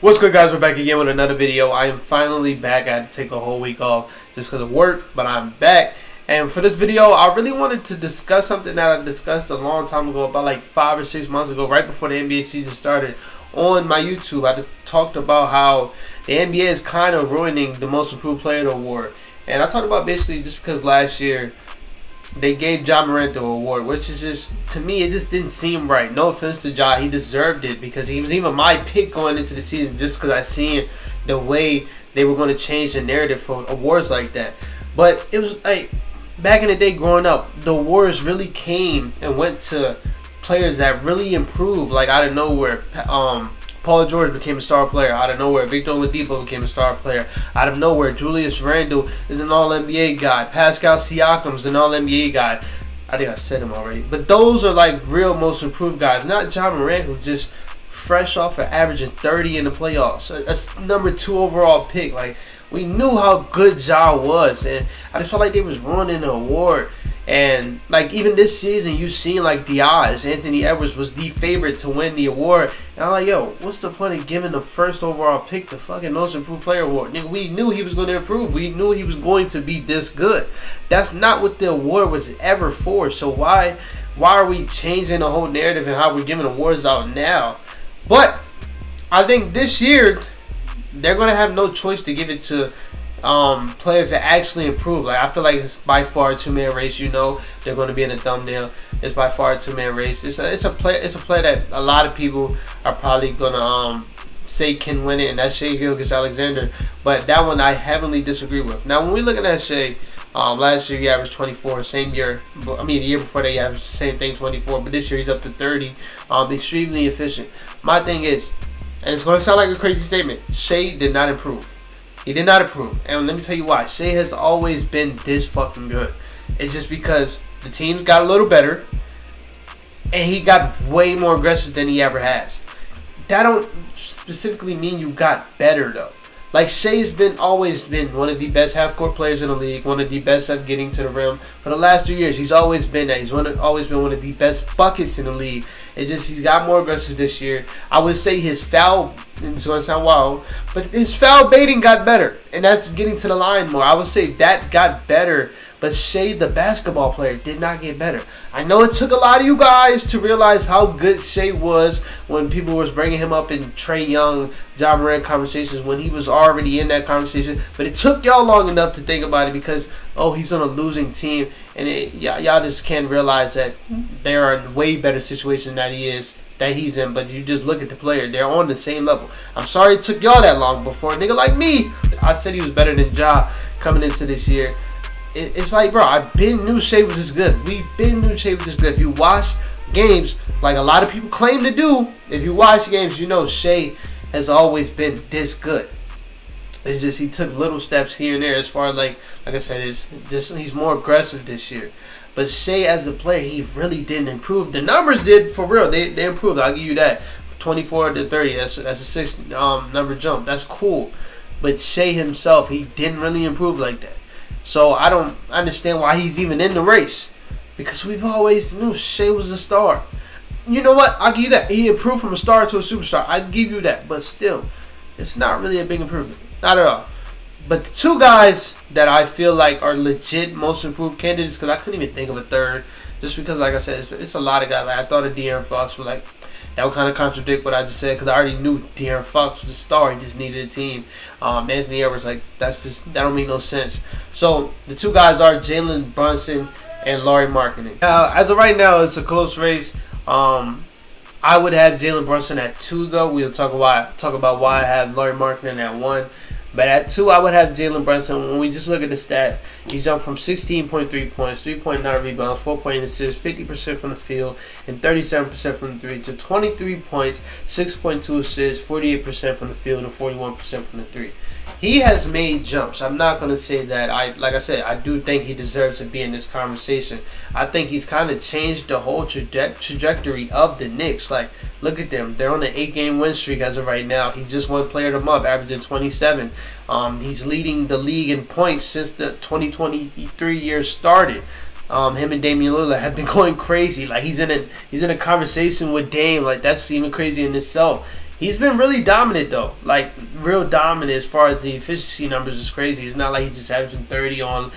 What's good, guys? We're back again with another video. I am finally back. I had to take a whole week off just because of work, but I'm back. And for this video, I really wanted to discuss something that I discussed a long time ago, about like 5 or 6 months ago, right before the NBA season started. On my YouTube, I just talked about how the NBA is kind of ruining the Most Improved Player award. And I talked about basically just because last year they gave Ja Morant the award, which is just, to me, it just didn't seem right. No offense to Ja, he deserved it because he was even my pick going into the season just because I seen the way they were going to change the narrative for awards like that. But it was like, back in the day growing up, the awards really came and went to players that really improved, like out of nowhere. Paul George became a star player out of nowhere. Victor Oladipo became a star player out of nowhere. Julius Randle is an All-NBA guy. Pascal Siakam's an All-NBA guy. I think I said him already. But those are like real most improved guys. Not Ja Morant, who just fresh off of averaging 30 in the playoffs. A number 2 overall pick. Like, we knew how good Ja was. And I just felt like they was ruining the award. And like even this season, you seen like Diaz, Anthony Edwards was the favorite to win the award. And I'm like, yo, what's the point of giving the first overall pick the fucking Most Improved Player award? Nigga, we knew he was going to improve. We knew he was going to be this good. That's not what the award was ever for. So why are we changing the whole narrative and how we're giving awards out now? But I think this year they're going to have no choice to give it to players that actually improve. Like, I feel like it's by far a 2-man race. You know, they're going to be in the thumbnail. It's by far a 2-man race. It's a play that a lot of people are probably gonna say can win it, and that's Shai Gilgeous-Alexander. But that one I heavily disagree with. Now, when we looking at Shai, last year he averaged 24. Same year, the year before that he averaged the same thing, 24. But this year he's up to 30. Extremely efficient. My thing is, and it's going to sound like a crazy statement, Shai did not improve. He did not improve. And let me tell you why. Shai has always been this fucking good. It's just because the team got a little better and he got way more aggressive than he ever has. That don't specifically mean you got better, though. Like, Shai has always been one of the best half-court players in the league, one of the best at getting to the rim. For the last 2 years, he's always been that. He's always been one of the best buckets in the league. It's just he's got more aggressive this year. I would say his foul, and it's going to sound wild, but his foul baiting got better, and that's getting to the line more. I would say that got better, but Shai, the basketball player, did not get better. I know it took a lot of you guys to realize how good Shai was when people was bringing him up in Trae Young, Ja Morant conversations when he was already in that conversation. But it took y'all long enough to think about it because, oh, he's on a losing team. And y'all just can't realize that they're in a way better situation that he's in. But you just look at the player. They're on the same level. I'm sorry it took y'all that long before. A nigga like me, I said he was better than Ja coming into this year. It's like, bro, I've been knew Shai was this good. We've been knew Shai was this good. If you watch games, like a lot of people claim to do, if you watch games, you know Shai has always been this good. It's just he took little steps here and there as far as, like I said, he's more aggressive this year. But Shai as a player, he really didn't improve. The numbers did, for real. They improved. I'll give you that. 24 to 30, that's a 6 number jump. That's cool. But Shai himself, he didn't really improve like that. So I don't understand why he's even in the race. Because we've always knew Shai was a star. You know what? I'll give you that. He improved from a star to a superstar. I give you that. But still, it's not really a big improvement. Not at all. But the 2 guys that I feel like are legit most improved candidates, because I couldn't even think of a third. Just because, like I said, it's a lot of guys. Like, I thought of De'Aaron Fox, but like, that would kind of contradict what I just said because I already knew De'Aaron Fox was a star. He just needed a team. Anthony Edwards, like, that don't make no sense. So the 2 guys are Jalen Brunson and Lauri Markkanen. As of right now, it's a close race. I would have Jalen Brunson at 2, though. We'll talk about why I have Lauri Markkanen at 1. But at 2, I would have Jalen Brunson. When we just look at the stats, he jumped from 16.3 points, 3.9 rebounds, 4.8 assists, 50% from the field, and 37% from the 3 to 23 points, 6.2 assists, 48% from the field, and 41% from the 3. He has made jumps. I'm not going to say that. Like I said, I do think he deserves to be in this conversation. I think he's kind of changed the whole trajectory of the Knicks. Like, look at them. They're on an 8-game win streak as of right now. He just won Player of the Month, averaging 27. He's leading the league in points since the 2023 year started. Him and Damian Lillard have been going crazy. Like, he's in a conversation with Dame. Like, that's even crazy in itself. He's been really dominant though, like real dominant as far as the efficiency numbers is crazy. It's not like he's just averaging 30 on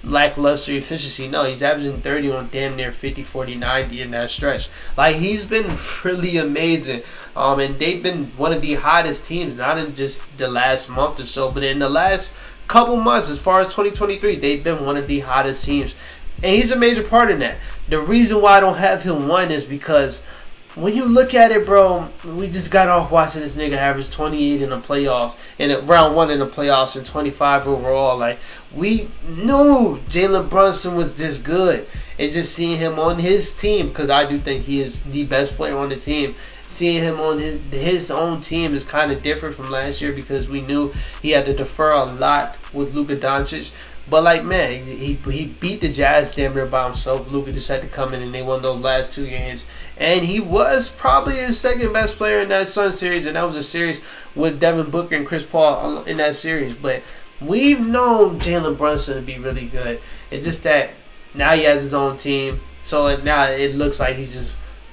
lackluster efficiency. No, he's averaging 30 on damn near 50, 40, 90 in that stretch. Like he's been really amazing. And they've been one of the hottest teams, not in just the last month or so, but in the last couple months as far as 2023, they've been one of the hottest teams. And he's a major part in that. The reason why I don't have him one is because when you look at it, bro, we just got off watching this nigga average 28 in the playoffs, in round one in the playoffs, and 25 overall. Like, we knew Jalen Brunson was this good. And just seeing him on his team, because I do think he is the best player on the team, seeing him on his own team is kind of different from last year because we knew he had to defer a lot with Luka Doncic. But, like, man, he beat the Jazz damn near by himself. Luka just had to come in and they won those last 2 games. And he was probably his second best player in that Sun series. And that was a series with Devin Booker and Chris Paul in that series. But we've known Jalen Brunson to be really good. It's just that now he has his own team. So now it looks like he's just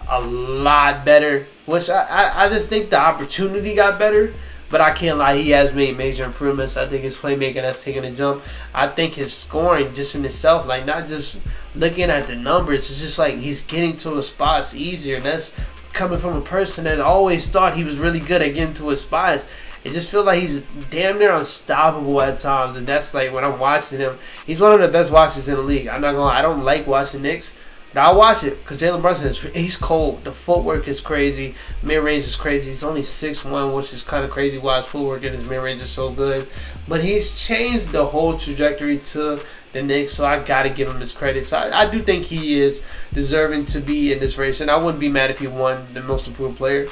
a lot better. Which I just think the opportunity got better. But I can't lie, he has made major improvements. I think his playmaking has taken a jump. I think his scoring just in itself, like not just looking at the numbers, it's just like he's getting to his spots easier. And that's coming from a person that always thought he was really good at getting to his spots. It just feels like he's damn near unstoppable at times. And that's like when I'm watching him, he's one of the best watchers in the league. I'm not going to lie, I don't like watching Knicks. But I'll watch it because Jalen Brunson, he's cold. The footwork is crazy. Mid-range is crazy. He's only 6'1", which is kind of crazy why his footwork and his mid-range is so good. But he's changed the whole trajectory to the Knicks, so I got to give him his credit. So I do think he is deserving to be in this race, and I wouldn't be mad if he won the most improved player.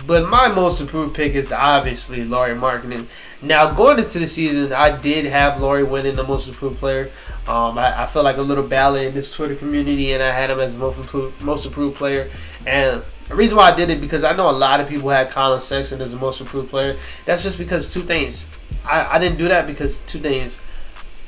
But my most improved pick is obviously Lauri Markkanen. Now, going into the season, I did have Lauri winning the most improved player. I felt like a little ballad in this Twitter community, and I had him as the most improved player. And the reason why I did it because I know a lot of people had Colin Sexton as the most improved player. That's just because two things. I didn't do that because two things.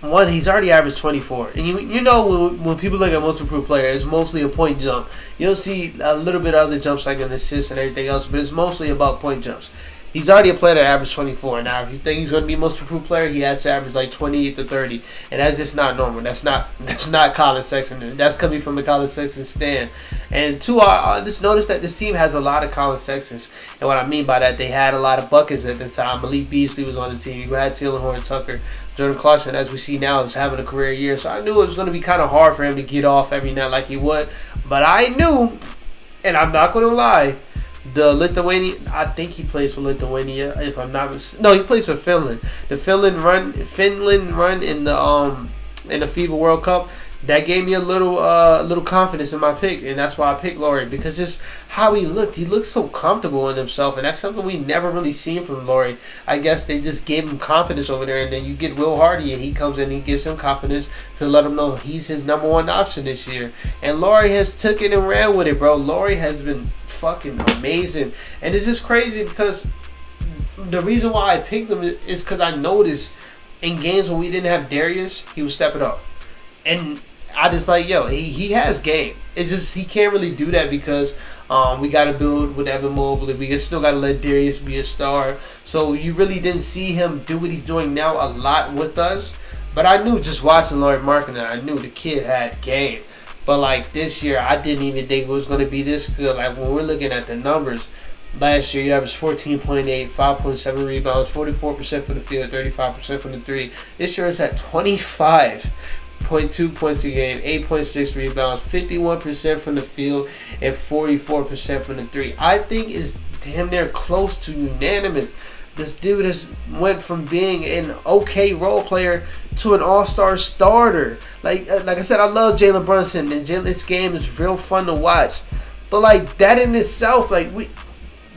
One, he's already averaged 24. And you know when people look at most improved player, it's mostly a point jump. You'll see a little bit of other jumps like an assist and everything else, but it's mostly about point jumps. He's already a player that averaged 24. Now, if you think he's going to be most improved player, he has to average like 28 to 30. And that's just not normal. That's not Colin Sexton. That's coming from the Colin Sexton stand. And two, I just noticed that this team has a lot of Colin Sextons. And what I mean by that, they had a lot of buckets at the time. Malik Beasley was on the team. You had Taylor Horton-Tucker. Jordan Clarkson, as we see now, is having a career year. So I knew it was going to be kind of hard for him to get off every night like he would. But I knew, and I'm not going to lie, the Lithuanian, I think he plays for Lithuania, if I'm not mistaken. No, he plays for Finland. The Finland run in the FIBA World Cup, that gave me a little confidence in my pick, and that's why I picked Lauri, because just how he looked so comfortable in himself, and that's something we never really seen from Lauri. I guess they just gave him confidence over there, and then you get Will Hardy, and he comes in and he gives him confidence to let him know he's his number one option this year. And Lauri has took it and ran with it, bro. Lauri has been fucking amazing, and it's just crazy because the reason why I picked him is because I noticed in games when we didn't have Darius, he was stepping up, and I just like, yo, he has game. It's just he can't really do that because we got to build with Evan Mobley. We still got to let Darius be a star. So you really didn't see him do what he's doing now a lot with us. But I knew just watching Lauri Markkanen, I knew the kid had game. But like this year, I didn't even think it was going to be this good. Like when we're looking at the numbers, last year you averaged 14.8, 5.7 rebounds, 44% from the field, 35% from the three. This year it's at 25.2 points a game, 8.6 rebounds, 51% from the field, and 44% from the three. I think it's damn near close to unanimous. This dude has went from being an okay role player to an all-star starter. Like I said, I love Jalen Brunson, and this game is real fun to watch. But like that in itself, like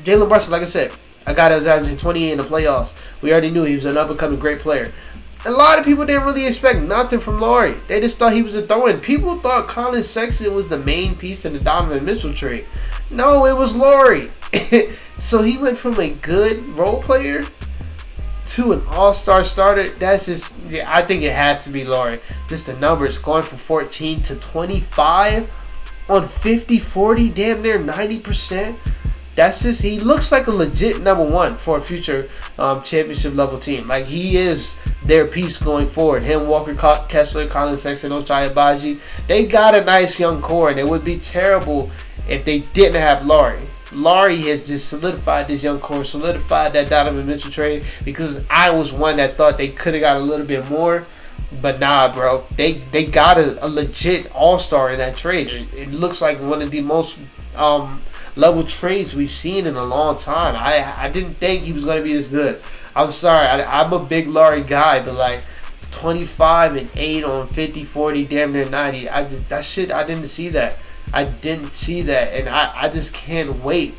Jalen Brunson, like I said, a guy that was averaging 28 in the playoffs. We already knew he was an up-and-coming great player. A lot of people didn't really expect nothing from Lauri. They just thought he was a throw-in. People thought Colin Sexton was the main piece in the Donovan Mitchell trade. No, it was Lauri. So he went from a good role player to an all-star starter. That's just, yeah, I think it has to be Lauri. Just the numbers going from 14 to 25 on 50, 40, damn near 90%. that's just, he looks like a legit number one for a future championship level team. Like, he is their piece going forward. Him, Walker Kessler, Colin Sexton, Ochai Agbaji, they got a nice young core, and it would be terrible if they didn't have Lauri. Lauri has just solidified this young core, solidified that Donovan Mitchell trade, because I was one that thought they could have got a little bit more. But nah, bro, they got a legit all-star in that trade. It looks like one of the most level trades we've seen in a long time. I didn't think he was going to be this good. I'm sorry, I'm a big Lauri guy, but like 25 and 8 on 50, 40, damn near 90. That shit, I didn't see that. I didn't see that, and I just can't wait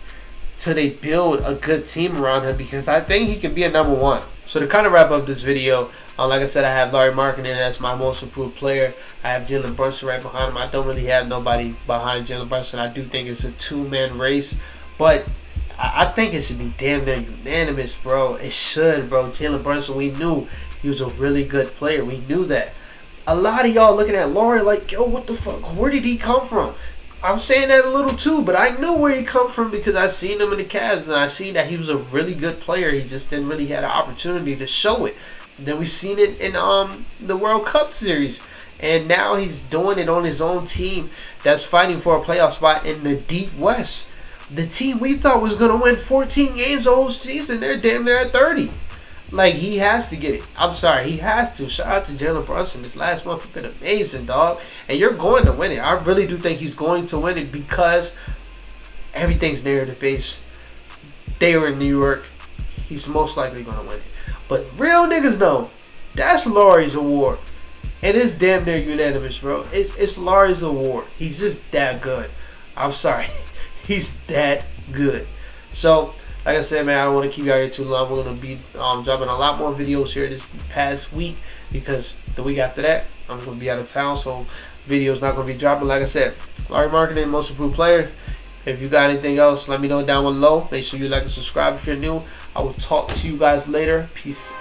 till they build a good team around him, because I think he could be a number one. So to kind of wrap up this video, like I said, I have Lauri Markkanen as my most improved player. I have Jalen Brunson right behind him. I don't really have nobody behind Jalen Brunson. I do think it's a two-man race, but I think it should be damn near unanimous, bro. It should, bro. Jalen Brunson, we knew he was a really good player. We knew that. A lot of y'all looking at Lauri like, yo, what the fuck? Where did he come from? I'm saying that a little too, but I knew where he come from because I seen him in the Cavs, and I seen that he was a really good player. He just didn't really have an opportunity to show it. Then we seen it in the World Cup series, and now he's doing it on his own team that's fighting for a playoff spot in the Deep West. The team we thought was gonna win 14 games the whole season, they're damn near at 30. Like, he has to get it. I'm sorry, he has to. Shout out to Jalen Brunson. This last month has been amazing, dog. And you're going to win it. I really do think he's going to win it because everything's narrative based. They were in New York. He's most likely going to win it. But real niggas know that's Lauri's award. And it's damn near unanimous, bro. It's Lauri's award. He's just that good. I'm sorry. He's that good. So, like I said, man, I don't want to keep you out here too long. We're going to be dropping a lot more videos here this past week, because the week after that, I'm going to be out of town, so videos not going to be dropping. Like I said, Lauri Markkanen, most improved player. If you got anything else, let me know down below. Make sure you like and subscribe if you're new. I will talk to you guys later. Peace.